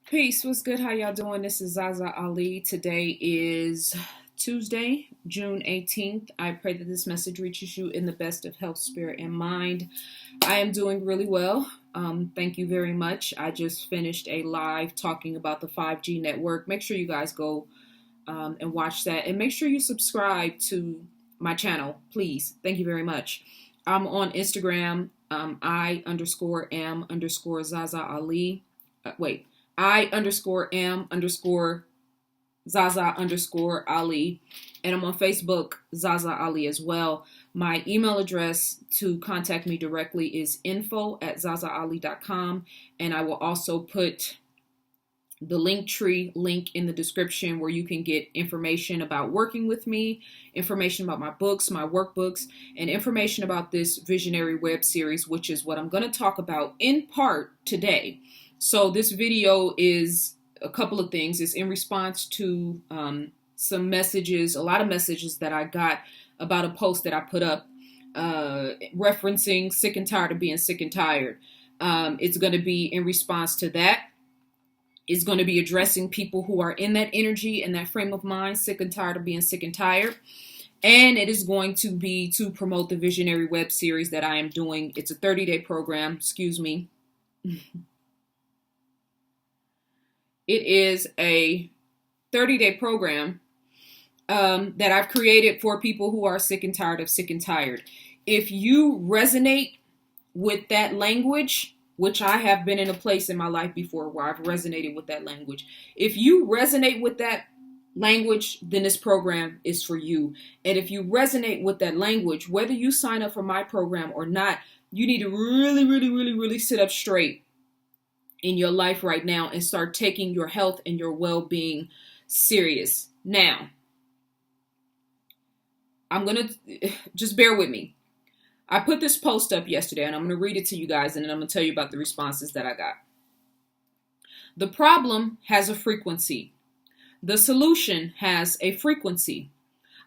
Peace. What's good? How y'all doing? This is ZaZa Ali. Today is Tuesday, June 18th. I pray that this message reaches you in the best of health, spirit, and mind. I am doing really well. Thank you very much. I just finished a live talking about the 5G network. Make sure you guys go and watch that. And make sure you subscribe to my channel, please. Thank you very much. I'm on Instagram, I_am_ZaZa Ali. I_am_ZaZa_Ali, and I'm on Facebook, ZaZa Ali as well. My email address to contact me directly is info@zazaali.com, and I will also put the Linktree link in the description where you can get information about working with me, information about my books, my workbooks, and information about this visionary web series, which is what I'm going to talk about in part today. So this video is a couple of things. It's in response to some messages, a lot of messages that I got about a post that I put up referencing sick and tired of being sick and tired. It's going to be in response to that. It's going to be addressing people who are in that energy and that frame of mind, sick and tired of being sick and tired. And it is going to be to promote the visionary web series that I am doing. It's a 30-day program. Excuse me. It is a 30-day program that I've created for people who are sick and tired of sick and tired. If you resonate with that language, which I have been in a place in my life before where I've resonated with that language. If you resonate with that language, then this program is for you. And if you resonate with that language, whether you sign up for my program or not, you need to really sit up straight in your life right now and start taking your health and your well-being serious. Now, I'm going to just bear with me. I put this post up yesterday and I'm going to read it to you guys and then I'm going to tell you about the responses that I got. The problem has a frequency. The solution has a frequency.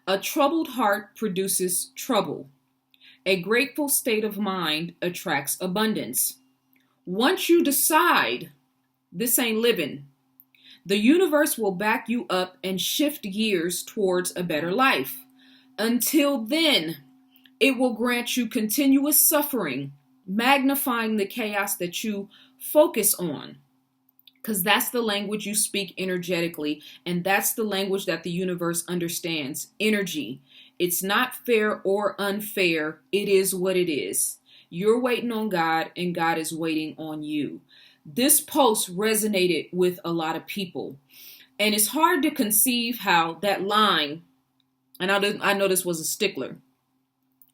A troubled heart produces trouble. A grateful state of mind attracts abundance. Once you decide this ain't living, the universe will back you up and shift gears towards a better life. Until then, it will grant you continuous suffering, magnifying the chaos that you focus on. Because that's the language you speak energetically, and that's the language that the universe understands. Energy. It's not fair or unfair. It is what it is. You're waiting on God, and God is waiting on you. This post resonated with a lot of people. And it's hard to conceive how that line, and I know this was a stickler,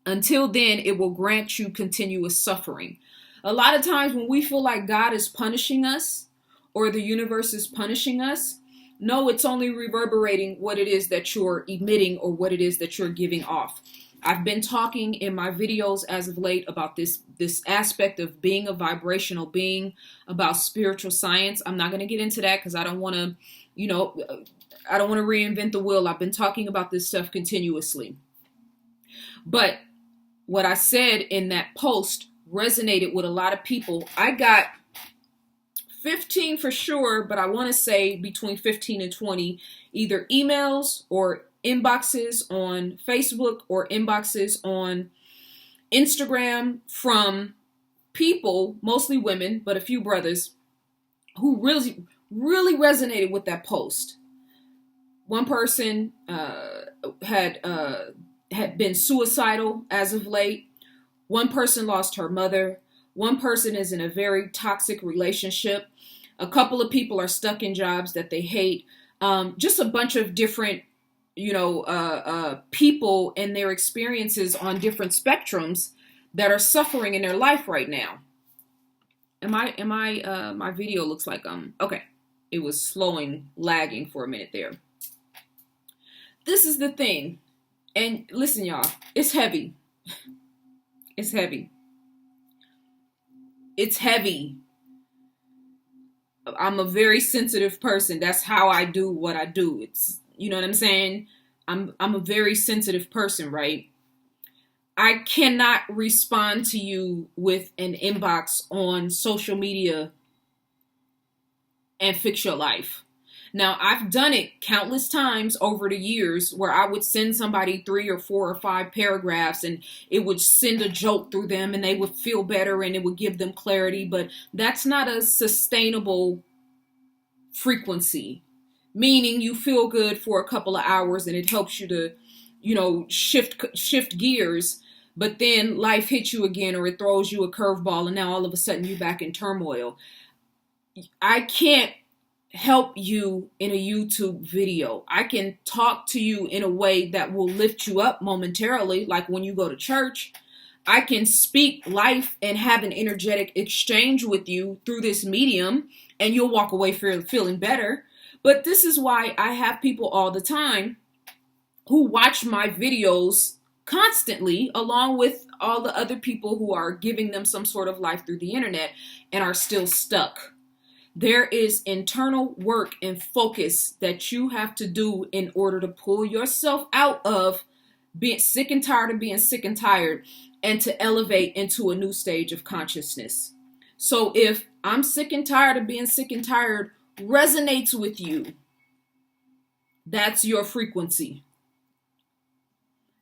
until then, it will grant you continuous suffering. A lot of times when we feel like God is punishing us or the universe is punishing us, no, it's only reverberating what it is that you're emitting or what it is that you're giving off. I've been talking in my videos as of late about this aspect of being a vibrational being, about spiritual science. I'm not going to get into that because I don't want to, I don't want to reinvent the wheel. I've been talking about this stuff continuously. But what I said in that post resonated with a lot of people. I got 15 for sure, but I want to say between 15 and 20, either emails or inboxes on Facebook or inboxes on Instagram from people, mostly women, but a few brothers, who really resonated with that post. One person had been suicidal as of late. One person lost her mother. One person is in a very toxic relationship. A couple of people are stuck in jobs that they hate. Just a bunch of different, people and their experiences on different spectrums that are suffering in their life right now. My video looks like, okay. It was lagging for a minute there. This is the thing. And listen, y'all, it's heavy. It's heavy. It's heavy. I'm a very sensitive person. That's how I do what I do. It's, you know what I'm saying? I'm a very sensitive person, right? I cannot respond to you with an inbox on social media and fix your life. Now, I've done it countless times over the years where I would send somebody 3 or 4 or 5 paragraphs and it would send a jolt through them and they would feel better and it would give them clarity. But that's not a sustainable frequency, meaning you feel good for a couple of hours and it helps you to, shift gears. But then life hits you again or it throws you a curveball and now all of a sudden you're back in turmoil. I can't help you in a YouTube video. I can talk to you in a way that will lift you up momentarily, like when you go to church. I can speak life and have an energetic exchange with you through this medium, and you'll walk away feeling better. But this is why I have people all the time who watch my videos constantly, along with all the other people who are giving them some sort of life through the internet and are still stuck. There is internal work and focus that you have to do in order to pull yourself out of being sick and tired of being sick and tired and to elevate into a new stage of consciousness. So if I'm sick and tired of being sick and tired resonates with you, that's your frequency.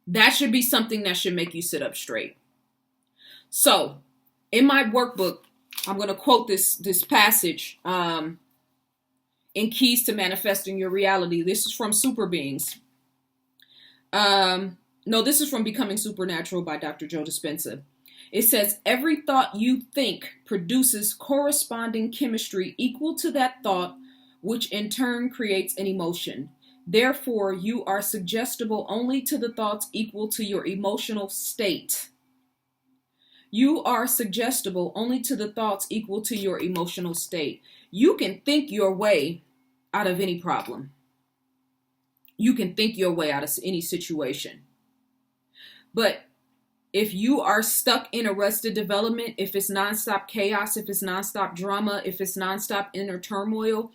That should be something that should make you sit up straight. So in my workbook, I'm going to quote this passage in Keys to Manifesting Your Reality. This is from Super Beings. This is from Becoming Supernatural by Dr. Joe Dispenza. It says, every thought you think produces corresponding chemistry equal to that thought, which in turn creates an emotion. Therefore, you are suggestible only to the thoughts equal to your emotional state. You are suggestible only to the thoughts equal to your emotional state. You can think your way out of any problem. You can think your way out of any situation. But if you are stuck in arrested development, if it's nonstop chaos, if it's nonstop drama, if it's nonstop inner turmoil,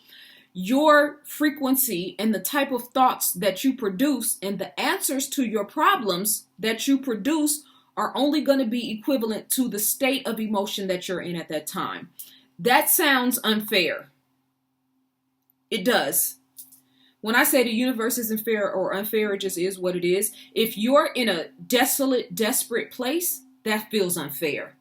your frequency and the type of thoughts that you produce and the answers to your problems that you produce are only going to be equivalent to the state of emotion that you're in at that time. That sounds unfair. It does. When I say the universe isn't fair or unfair, it just is what it is. If you're in a desolate, desperate place, that feels unfair.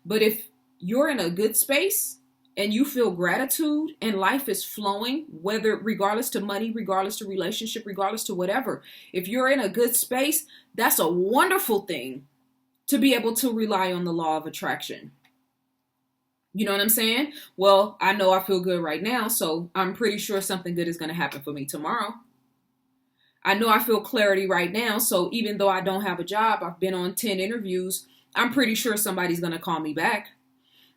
But if you're in a good space and you feel gratitude and life is flowing, whether regardless to money, regardless to relationship, regardless to whatever, if you're in a good space, that's a wonderful thing to be able to rely on the law of attraction. You know what I'm saying? Well, I know I feel good right now, so I'm pretty sure something good is going to happen for me tomorrow. I know I feel clarity right now, so even though I don't have a job, I've been on 10 interviews, I'm pretty sure somebody's going to call me back.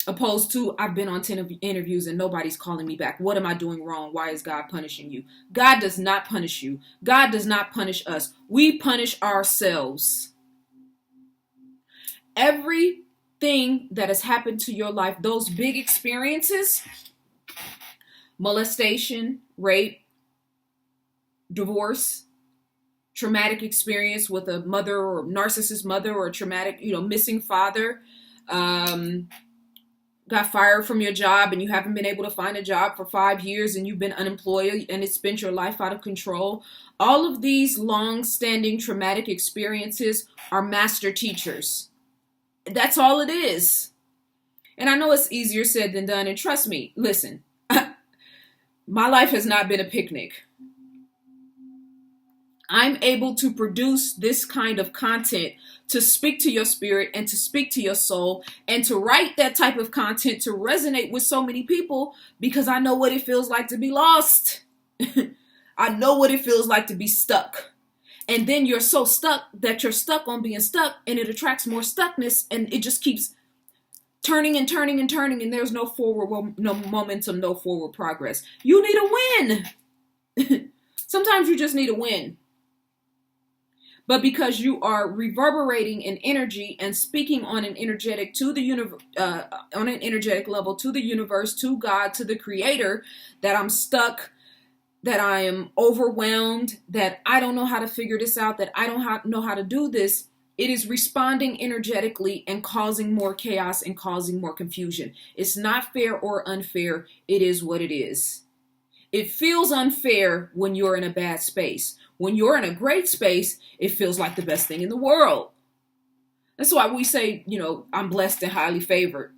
Opposed to, I've been on 10 interviews and nobody's calling me back. What am I doing wrong? Why is God punishing you? God does not punish you. God does not punish us. We punish ourselves. Everything that has happened to your life, those big experiences, molestation, rape, divorce, traumatic experience with a mother or narcissist mother or a traumatic, missing father, got fired from your job and you haven't been able to find a job for 5 years and you've been unemployed and it's spent your life out of control. All of these long-standing traumatic experiences are master teachers. That's all it is. And I know it's easier said than done. And trust me, listen, my life has not been a picnic. I'm able to produce this kind of content to speak to your spirit and to speak to your soul and to write that type of content to resonate with so many people because I know what it feels like to be lost. I know what it feels like to be stuck. And then you're so stuck that you're stuck on being stuck and it attracts more stuckness and it just keeps turning and turning and turning and there's no forward, no momentum, no forward progress. You need a win. Sometimes you just need a win. But because you are reverberating in energy and speaking on an energetic to the on an energetic level to the universe, to God, to the Creator, that I'm stuck, that I am overwhelmed, that I don't know how to figure this out, that I don't know how to do this, it is responding energetically and causing more chaos and causing more confusion. It's not fair or unfair. It is what it is. It feels unfair when you're in a bad space. When you're in a great space, it feels like the best thing in the world. That's why we say, I'm blessed and highly favored.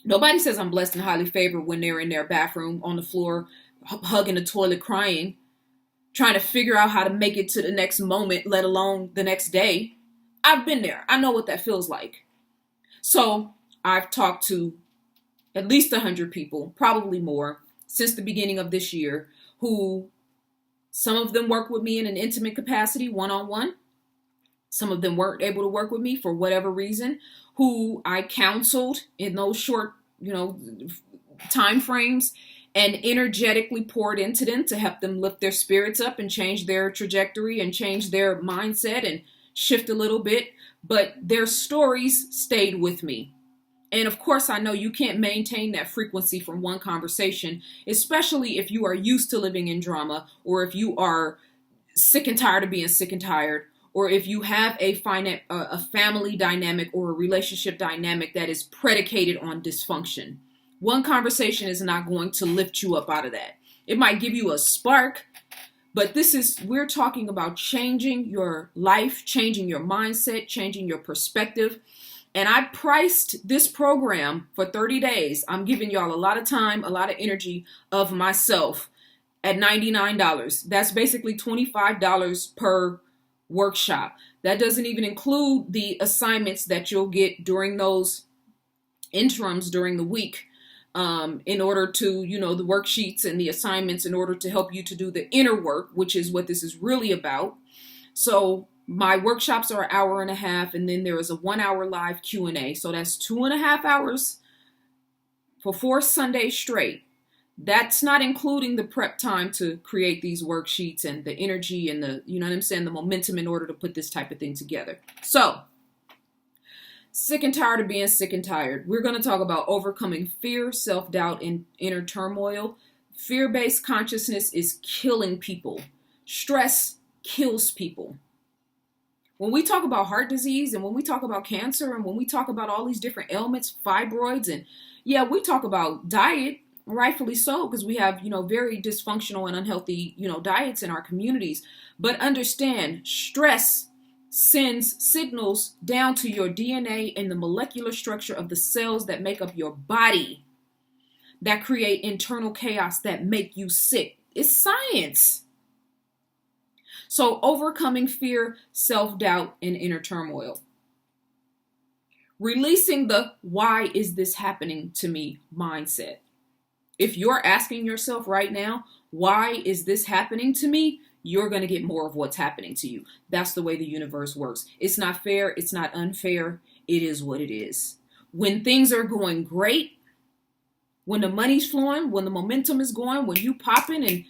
Nobody says I'm blessed and highly favored when they're in their bathroom on the floor, hugging the toilet, crying, trying to figure out how to make it to the next moment, let alone the next day. I've been there. I know what that feels like. So I've talked to at least 100 people, probably more, since the beginning of this year, who some of them work with me in an intimate capacity, one-on-one. Some of them weren't able to work with me for whatever reason, who I counseled in those short, time frames and energetically poured into them to help them lift their spirits up and change their trajectory and change their mindset and shift a little bit. But their stories stayed with me. And of course, I know you can't maintain that frequency from one conversation, especially if you are used to living in drama, or if you are sick and tired of being sick and tired, or if you have a family dynamic or a relationship dynamic that is predicated on dysfunction. One conversation is not going to lift you up out of that. It might give you a spark, but we're talking about changing your life, changing your mindset, changing your perspective. And I priced this program for 30 days. I'm giving y'all a lot of time, a lot of energy of myself at $99. That's basically $25 per workshop. That doesn't even include the assignments that you'll get during those interims during the week, in order to, the worksheets and the assignments in order to help you to do the inner work, which is what this is really about. So my workshops are an hour and a half, and then there is a 1 hour live Q&A. So that's 2.5 hours for 4 Sundays straight. That's not including the prep time to create these worksheets and the energy and the momentum in order to put this type of thing together. So, sick and tired of being sick and tired. We're going to talk about overcoming fear, self-doubt, and inner turmoil. Fear-based consciousness is killing people. Stress kills people. When we talk about heart disease and when we talk about cancer and when we talk about all these different ailments, fibroids, and we talk about diet, rightfully so, because we have, very dysfunctional and unhealthy, diets in our communities. But understand, stress sends signals down to your DNA and the molecular structure of the cells that make up your body that create internal chaos that make you sick. It's science. So overcoming fear, self-doubt, and inner turmoil. Releasing the why is this happening to me mindset. If you're asking yourself right now, why is this happening to me? You're going to get more of what's happening to you. That's the way the universe works. It's not fair. It's not unfair. It is what it is. When things are going great, when the money's flowing, when the momentum is going, when you popping and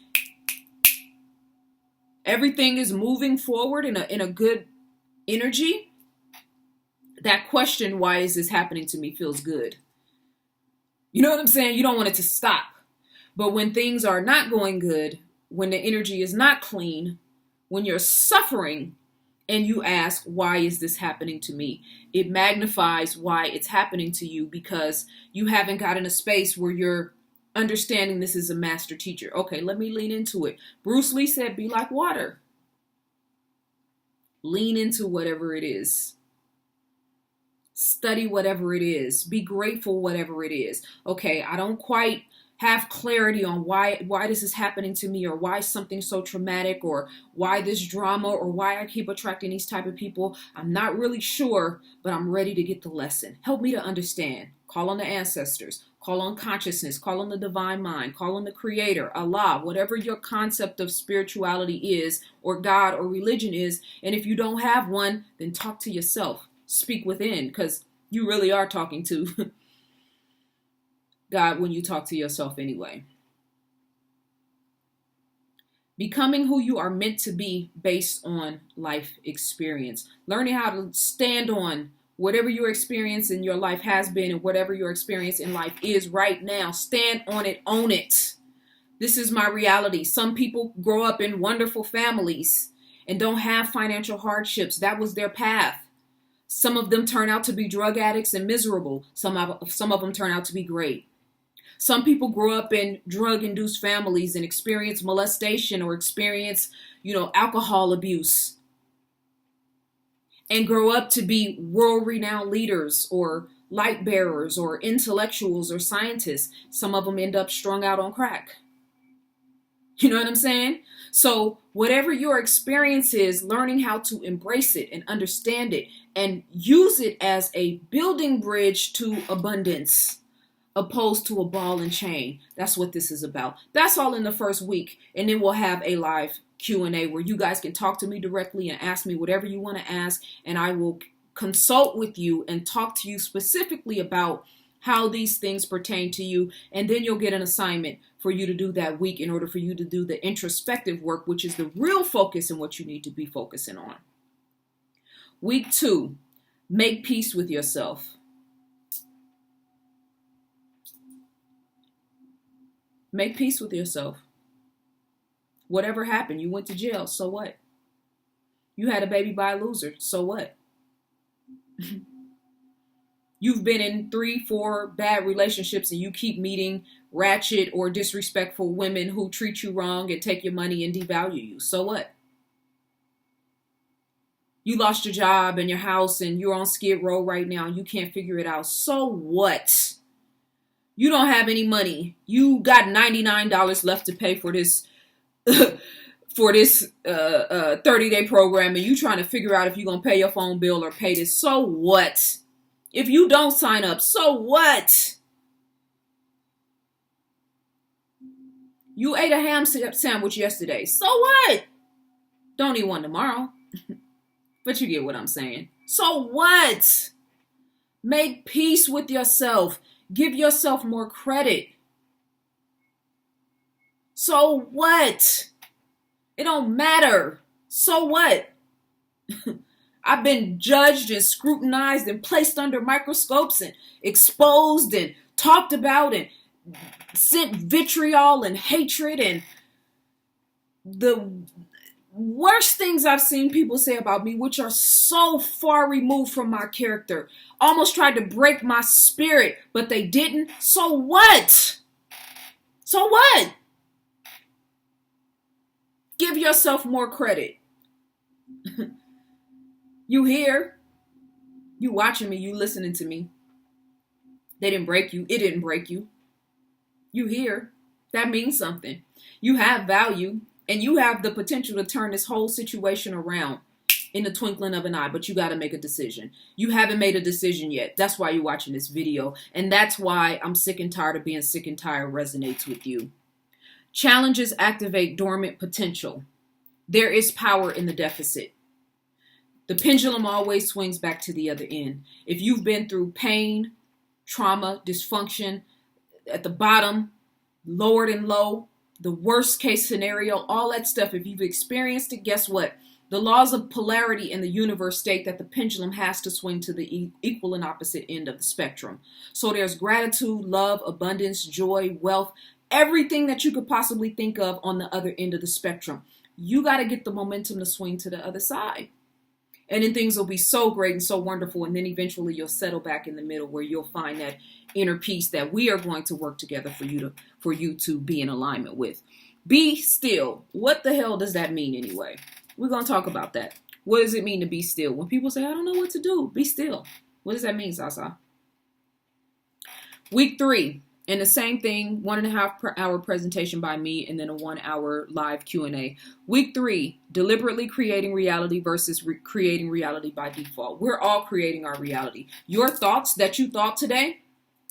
everything is moving forward in a good energy, that question, why is this happening to me, feels good. You know what I'm saying? You don't want it to stop. But when things are not going good, when the energy is not clean, when you're suffering and you ask, why is this happening to me? It magnifies why it's happening to you because you haven't got in a space where you're understanding this is a master teacher. Okay, let me lean into it. Bruce Lee said, be like water. Lean into whatever it is. Study whatever it is. Be grateful whatever it is. Okay, I don't quite have clarity on why this is happening to me, or why something's so traumatic, or why this drama, or why I keep attracting these type of people. I'm not really sure, but I'm ready to get the lesson. Help me to understand. Call on the ancestors. Call on consciousness. Call on the divine mind. Call on the creator, Allah, whatever your concept of spirituality is, or God, or religion is. And if you don't have one, then talk to yourself. Speak within, because you really are talking to God when you talk to yourself anyway. Becoming who you are meant to be based on life experience. Learning how to stand on whatever your experience in your life has been and whatever your experience in life is right now. Stand on it, own it. This is my reality. Some people grow up in wonderful families and don't have financial hardships. That was their path. Some of them turn out to be drug addicts and miserable. Some of them turn out to be great. Some people grow up in drug-induced families and experience molestation or experience, alcohol abuse and grow up to be world-renowned leaders or light bearers or intellectuals or scientists. Some of them end up strung out on crack. You know what I'm saying? So whatever your experience is, learning how to embrace it and understand it and use it as a building bridge to abundance, opposed to a ball and chain. That's what this is about. That's all in the first week. And then we'll have a live Q&A where you guys can talk to me directly and ask me whatever you want to ask. And I will consult with you and talk to you specifically about how these things pertain to you. And then you'll get an assignment for you to do that week in order for you to do the introspective work, which is the real focus and what you need to be focusing on. Week 2, make peace with yourself. Make peace with yourself. Whatever happened, you went to jail, so what? You had a baby by a loser, so what? You've been in 3-4 bad relationships and you keep meeting ratchet or disrespectful women who treat you wrong and take your money and devalue you, so what? You lost your job and your house and you're on Skid Row right now and you can't figure it out, so what? You don't have any money. You got $99 left to pay for this 30-day program and you trying to figure out if you're going to pay your phone bill or pay this. So what? If you don't sign up, so what? You ate a ham sandwich yesterday. So what? Don't eat one tomorrow. But you get what I'm saying. So what? Make peace with yourself. Give yourself more credit. So what? It don't matter. So what? I've been judged and scrutinized and placed under microscopes and exposed and talked about and sent vitriol and hatred and the worst things I've seen people say about me, which are so far removed from my character, almost tried to break my spirit, but they didn't. So what? So what? Give yourself more credit. You here? You watching me? You listening to me? They didn't break you. It didn't break you. You here? That means something. You have value. And you have the potential to turn this whole situation around in the twinkling of an eye, but you got to make a decision. You haven't made a decision yet. That's why you're watching this video. And that's why I'm sick and tired of being sick and tired resonates with you. Challenges activate dormant potential. There is power in the deficit. The pendulum always swings back to the other end. If you've been through pain, trauma, dysfunction, at the bottom, lowered and low, the worst case scenario, all that stuff, if you've experienced it, guess what? The laws of polarity in the universe state that the pendulum has to swing to the equal and opposite end of the spectrum. So there's gratitude, love, abundance, joy, wealth, everything that you could possibly think of on the other end of the spectrum. You got to get the momentum to swing to the other side. And then things will be so great and so wonderful. And then eventually you'll settle back in the middle where you'll find that inner peace that we are going to work together for you to be in alignment with. Be still. What the hell does that mean anyway? We're going to talk about that. What does it mean to be still? When people say, I don't know what to do, be still. What does that mean, ZaZa? Week 3. And the same thing, 1.5 hour presentation by me and then a 1 hour live Q&A. Week 3, deliberately creating reality versus creating reality by default. We're all creating our reality. Your thoughts that you thought today,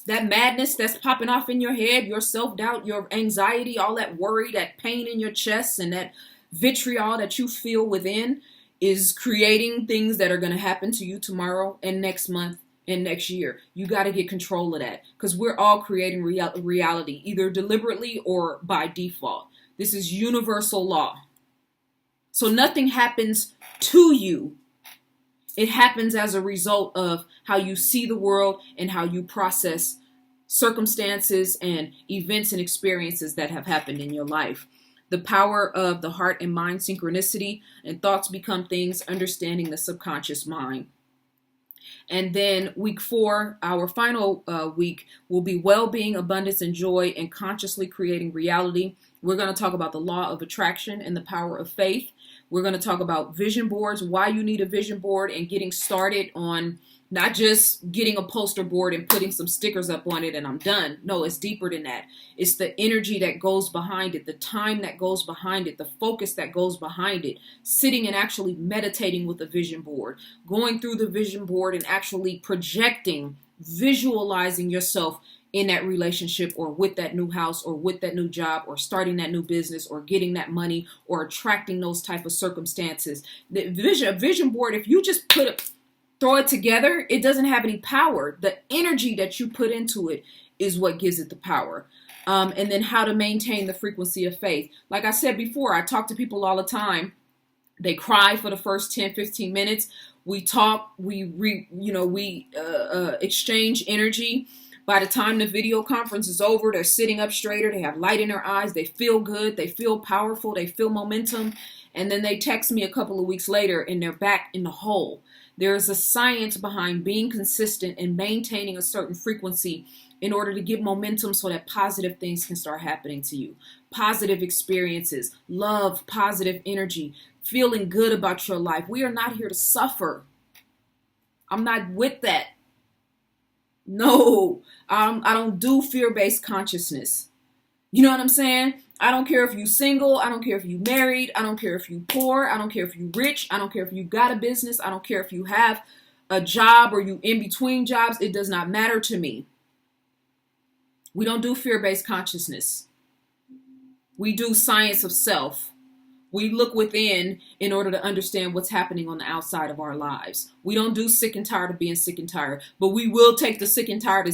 that madness that's popping off in your head, your self-doubt, your anxiety, all that worry, that pain in your chest and that vitriol that you feel within is creating things that are going to happen to you tomorrow and next month. And next year, you got to get control of that because we're all creating reality, either deliberately or by default. This is universal law. So nothing happens to you. It happens as a result of how you see the world and how you process circumstances and events and experiences that have happened in your life. The power of the heart and mind synchronicity and thoughts become things, understanding the subconscious mind. And then week 4, our final week, will be well-being, abundance, and joy, and consciously creating reality. We're going to talk about the law of attraction and the power of faith. We're going to talk about vision boards, why you need a vision board, and getting started on not just getting a poster board and putting some stickers up on it and I'm done. No, it's deeper than that. It's the energy that goes behind it, the time that goes behind it, the focus that goes behind it, sitting and actually meditating with a vision board, going through the vision board and actually projecting, visualizing yourself in that relationship or with that new house or with that new job or starting that new business or getting that money or attracting those type of circumstances. The vision board, if you just throw it together, it doesn't have any power. The energy that you put into it is what gives it the power. And then how to maintain the frequency of faith. Like I said before, I talk to people all the time. They cry for the first 10, 15 minutes. We talk, we exchange energy. By the time the video conference is over, they're sitting up straighter. They have light in their eyes. They feel good. They feel powerful. They feel momentum. And then they text me a couple of weeks later and they're back in the hole. There is a science behind being consistent and maintaining a certain frequency in order to get momentum so that positive things can start happening to you. Positive experiences, love, positive energy, feeling good about your life. We are not here to suffer. I'm not with that. No, I don't do fear-based consciousness. You know what I'm saying? I don't care if you're single. I don't care if you're married. I don't care if you're poor. I don't care if you're rich. I don't care if you got a business. I don't care if you have a job or you in between jobs. It does not matter to me. We don't do fear-based consciousness. We do science of self. We look within in order to understand what's happening on the outside of our lives. We don't do sick and tired of being sick and tired, but we will take the sick and tired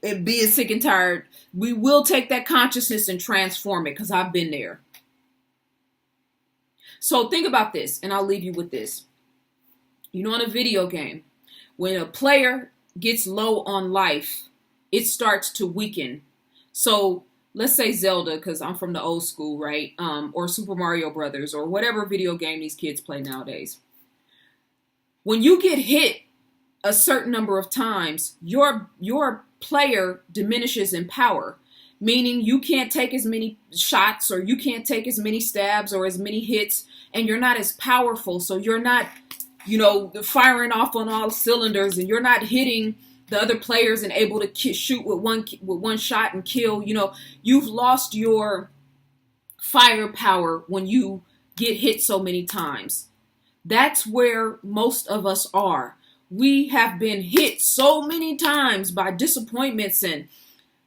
and being sick and tired. We will take that consciousness and transform it because I've been there. So think about this, and I'll leave you with this. You know, in a video game, when a player gets low on life, it starts to weaken. So let's say Zelda, because I'm from the old school, right? Or Super Mario Brothers, or whatever video game these kids play nowadays. When you get hit a certain number of times, your player diminishes in power, meaning you can't take as many shots or you can't take as many stabs or as many hits, and you're not as powerful. So you're not, firing off on all cylinders, and you're not hitting the other players and able to shoot with one shot and kill. You've lost your firepower when you get hit so many times. That's where most of us are. We have been hit so many times by disappointments and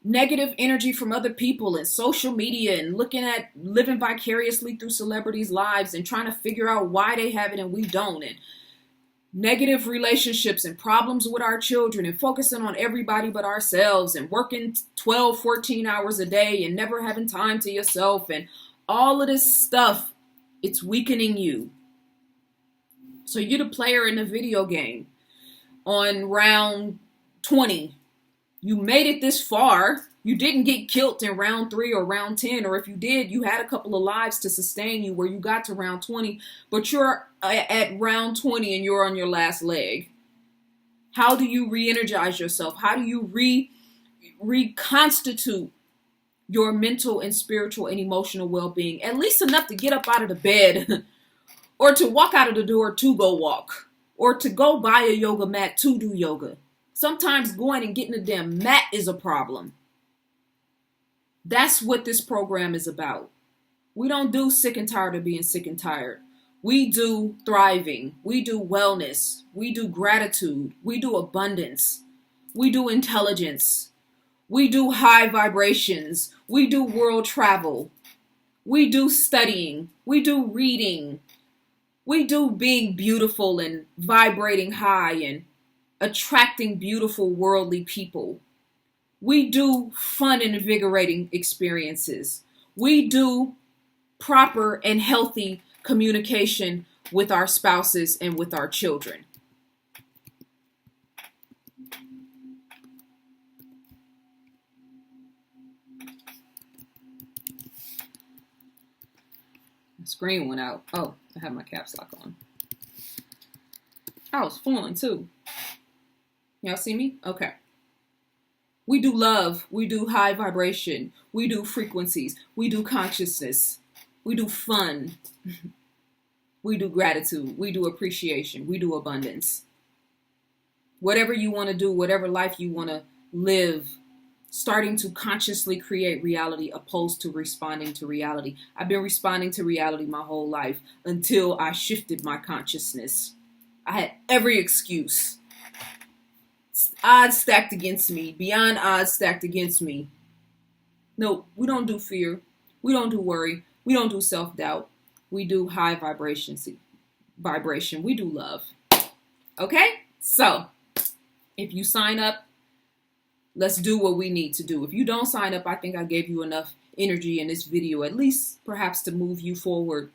negative energy from other people and social media and looking at living vicariously through celebrities' lives and trying to figure out why they have it and we don't. And negative relationships and problems with our children and focusing on everybody but ourselves and working 12, 14 hours a day and never having time to yourself and all of this stuff, it's weakening you. So you're the player in the video game. On round 20, you made it this far. You didn't get killed in round 3 or round 10, or if you did, you had a couple of lives to sustain you where you got to round 20, but you're at round 20 and you're on your last leg. How do you re-energize yourself? How do you reconstitute your mental and spiritual and emotional well-being? At least enough to get up out of the bed or to walk out of the door to go walk or to go buy a yoga mat to do yoga. Sometimes going and getting a damn mat is a problem. That's what this program is about. We don't do sick and tired of being sick and tired. We do thriving. We do wellness. We do gratitude. We do abundance. We do intelligence. We do high vibrations. We do world travel. We do studying. We do reading. We do being beautiful and vibrating high and attracting beautiful worldly people. We do fun and invigorating experiences. We do proper and healthy communication with our spouses and with our children. The screen went out. Oh, I have my caps lock on. I was fooling too. Y'all see me? Okay. We do love. We do high vibration. We do frequencies. We do consciousness. We do fun. We do gratitude. We do appreciation. We do abundance. Whatever you want to do, whatever life you want to live, starting to consciously create reality opposed to responding to reality. I've been responding to reality my whole life until I shifted my consciousness. I had every excuse. Odds stacked against me, beyond odds stacked against me. No, we don't do fear. We don't do worry. We don't do self-doubt. We do high vibration. We do love. Okay? So, if you sign up, let's do what we need to do. If you don't sign up, I think I gave you enough energy in this video, at least perhaps to move you forward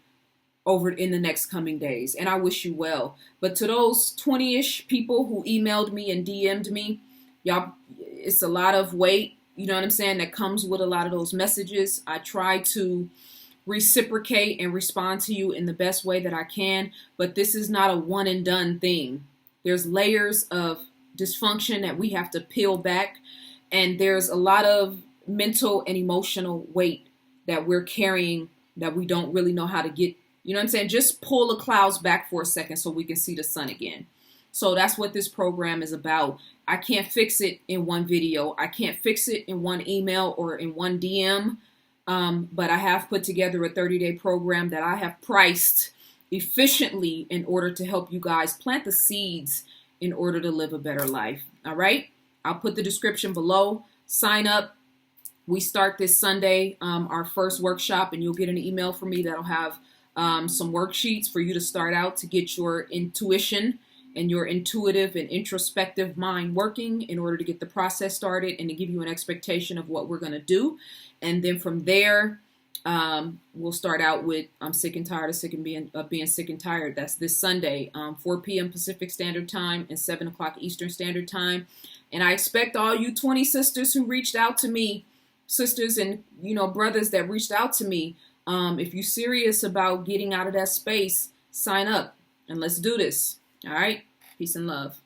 over in the next coming days. And I wish you well. But to those 20-ish people who emailed me and DM'd me, y'all, it's a lot of weight, you know what I'm saying, that comes with a lot of those messages. I try to reciprocate and respond to you in the best way that I can, but this is not a one and done thing. There's layers of dysfunction that we have to peel back, and there's a lot of mental and emotional weight that we're carrying that we don't really know how to get. You know what I'm saying? Just pull the clouds back for a second so we can see the sun again. So that's what this program is about. I can't fix it in one video. I can't fix it in one email or in one DM. But I have put together a 30-day program that I have priced efficiently in order to help you guys plant the seeds in order to live a better life. All right? I'll put the description below. Sign up. We start this Sunday, our first workshop, and you'll get an email from me that'll have some worksheets for you to start out to get your intuition and your intuitive and introspective mind working in order to get the process started and to give you an expectation of what we're going to do. And then from there, we'll start out with I'm sick and tired of being sick and tired. That's this Sunday, 4 p.m. Pacific Standard Time and 7 o'clock Eastern Standard Time. And I expect all you 20 sisters who reached out to me, sisters and brothers that reached out to me, if you're serious about getting out of that space, sign up and let's do this. All right. Peace and love.